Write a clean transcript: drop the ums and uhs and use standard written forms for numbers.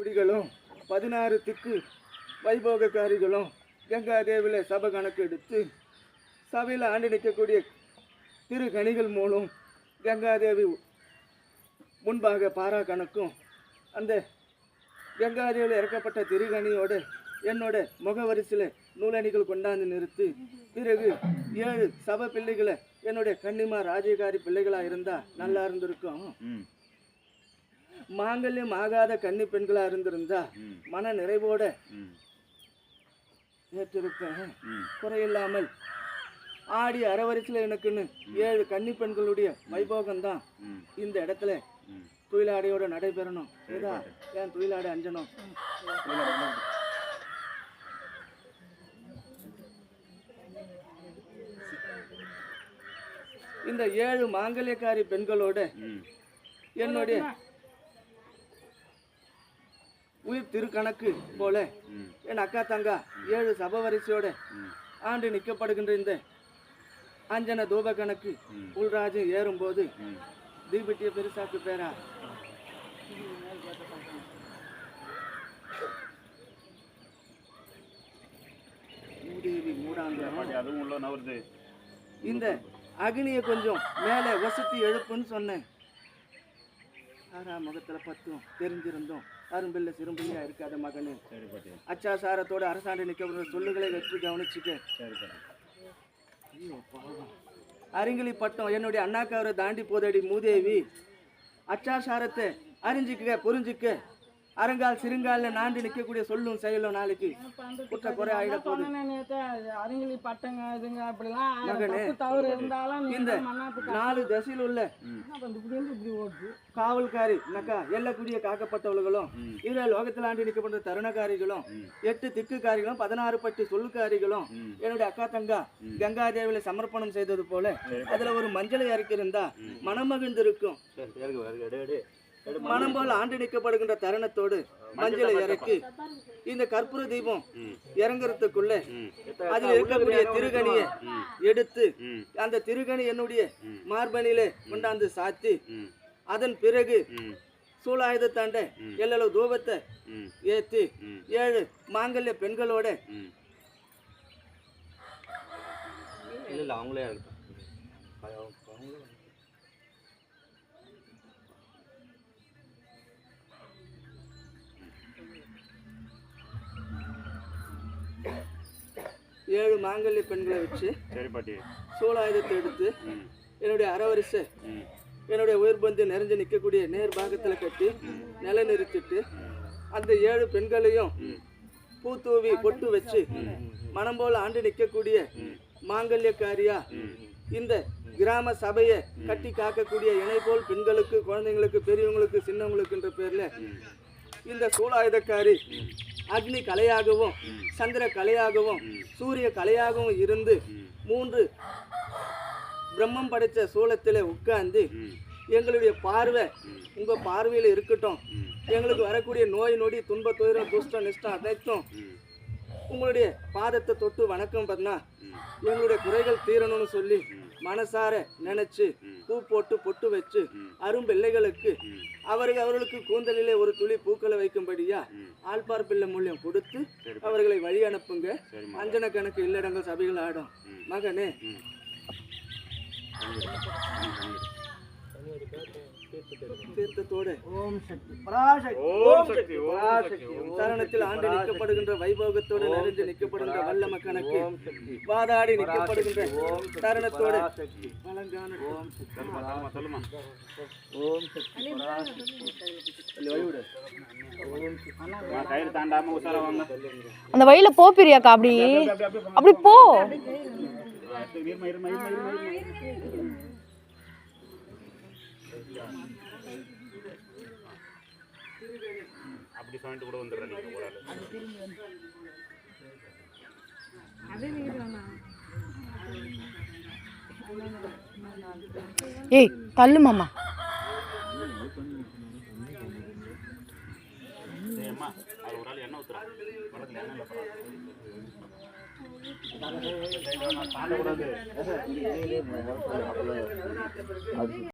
குடிகளும் 16 திக்கு வைபோகக்காரிகளும் கங்காதேவியில் சபை கணக்கு எடுத்து சபையில் ஆண்டு நிற்கக்கூடிய திருக்கணிகள் மூலம் கங்காதேவி முன்பாக பாரா கணக்கும் அந்த கங்காதேவியில் இறக்கப்பட்ட திருக்கணியோடு என்னோட முகவரிசையில் நூலணிகள் கொண்டாந்து நிறுத்தி பிறகு 7 சபை பிள்ளைகளை என்னுடைய கன்னிமா ராஜகாரி பிள்ளைகளாக இருந்தால் நல்லா இருந்திருக்கும். மாங்கல்யம் ஆகாத கன்னி பெண்களாக இருந்திருந்தா மன நிறைவோட ஏற்றிருப்பேன். குறையில்லாமல் ஆடி அறவரிசையில் எனக்குன்னு 7 கன்னி பெண்களுடைய வைபோகம்தான் இந்த இடத்துல துயிலாடையோட நடைபெறணும். ஏதா ஏன் துயிலாடை அஞ்சணும். இந்த 7 மாங்கல்யக்காரி பெண்களோட என்னுடைய உயிர் திருக்கணக்கு போல என் அக்கா தங்கா 7 சபவரிசையோட ஆண்டு நிற்கப்படுகின்ற இந்த அஞ்சன தூப கணக்கு உள்ராஜம் ஏறும்போது தீபட்டிய பெருசாக்கு பேரா மூடாங்க. இந்த அக்னியை கொஞ்சம் மேலே வசதி எழுப்புன்னு சொன்னேன். முகத்துல பத்தும் தெரிஞ்சிருந்தோம். அரும்பில்ல சிறும்பிள்ளையா இருக்காத மகனு அச்சாசாரத்தோட அரசாண்டு நிற்க சொல்லுகளை வெற்றி கவனிச்சுக்க. அருங்கிலி பட்டம் என்னுடைய அண்ணாக்காவரை தாண்டி போதடி மூதேவி. அச்சாசாரத்தை அறிஞ்சிக்க புரிஞ்சுக்க. அரங்கால் சிறுங்கால நாண்டு நிற்கக்கூடிய சொல்லும் செயலும் நாளைக்கு குற்ற குறை ஆயிட போகுது. இந்த 4 திசையில் உள்ள காவல்காரி நக்கா எல்லக்கூடிய காக்கப்பட்டவர்களும் இதுல லோகத்தில் ஆண்டு நிற்கப்பட்ட தருணகாரிகளும் 8 திக்குக்காரிகளும் 16 பட்டு சொல்லுக்காரிகளும் என்னுடைய அக்கா தங்கா கங்காதேவியில சமர்ப்பணம் செய்தது போல அதுல ஒரு மஞ்சளை இறக்கிருந்தா மனமகிழ்ந்திருக்கும். மனம் போல் ஆண்டு நிற்கப்படுகின்ற தருணத்தோடு மஞ்சளை இறக்கி இந்த கற்பூர தீபம் இறங்குறதுக்குள்ள அதில் இருக்கக்கூடிய திருகணியை எடுத்து அந்த திருகணி என்னுடைய மார்பணியில கொண்டாந்து சாத்தி அதன் பிறகு சூலாயுதத்தாண்ட எல்லளவு தூபத்தை ஏற்றி 7 மாங்கல்ய பெண்களோட அவங்களே ஏழு மாங்கல்ய பெண்களை வச்சு சூலாயுதத்தை எடுத்து என்னுடைய அறவரிசை என்னுடைய உயிர்பந்து நிறைஞ்சு நிற்கக்கூடிய நேர் பாகத்தில் கட்டி நிலை நிறுத்திட்டு அந்த 7 பெண்களையும் பூத்தூவி பொட்டு வச்சு மனம் போல ஆண்டு நிற்கக்கூடிய மாங்கல்யக்காரியா இந்த கிராம சபையை கட்டி காக்கக்கூடிய இணை போல் பெண்களுக்கு குழந்தைங்களுக்கு பெரியவங்களுக்கு சின்னவங்களுக்குன்ற பேர்ல இந்த சூலாயுதக்காரி அக்னி கலையாகவும் சந்திர கலையாகவும் சூரிய கலையாகவும் இருந்து 3 பிரம்மம் படைத்த சூலத்தில் உட்கார்ந்து எங்களுடைய பார்வை உங்க பார்வையில் இருக்கட்டும். எங்களுக்கு வரக்கூடிய நோய் நொடி துன்ப துயரம் துஷ்டம் நிஷ்டம் அனைத்தும் உங்களுடைய பாதத்தை தொட்டு வணக்கம் பண்ணா எங்களுடைய குறைகள் தீரணும்னு சொல்லி மனசார நினைச்சு பூ போட்டு பொட்டு வச்சு அரும்பிள்ளைகளுக்கு அவர்களுக்கு கூந்தலிலே ஒரு துளி பூக்களை வைக்கும்படியா ஆழ்பார் பிள்ளை மூலியம் கொடுத்து அவர்களை வழி அனுப்புங்க. அஞ்சன கணக்கு இல்லடங்கள் சபைகள் ஆடும். மகனே தீர்த்தத்தோடு சரணத்தில் ஆண்டு நிற்கப்படுகின்ற வைபோகத்தோடு நிறைந்து நிற்கப்படுகின்ற வல்லம கணக்கு வாதாடி நிற்கப்படுகின்ற சரணத்தோடு அந்த வழியில போ பிரியாக்கா. அப்படி அப்படி போ. அப்படி சொல்லிட்டு கூட வந்துடுறேன். ஏய் தள்ளு மாமா. அது ஒரு ஆள் எண்ணெய் ஊத்துறான். பக்கத்தில் எண்ணெய் இல்லை.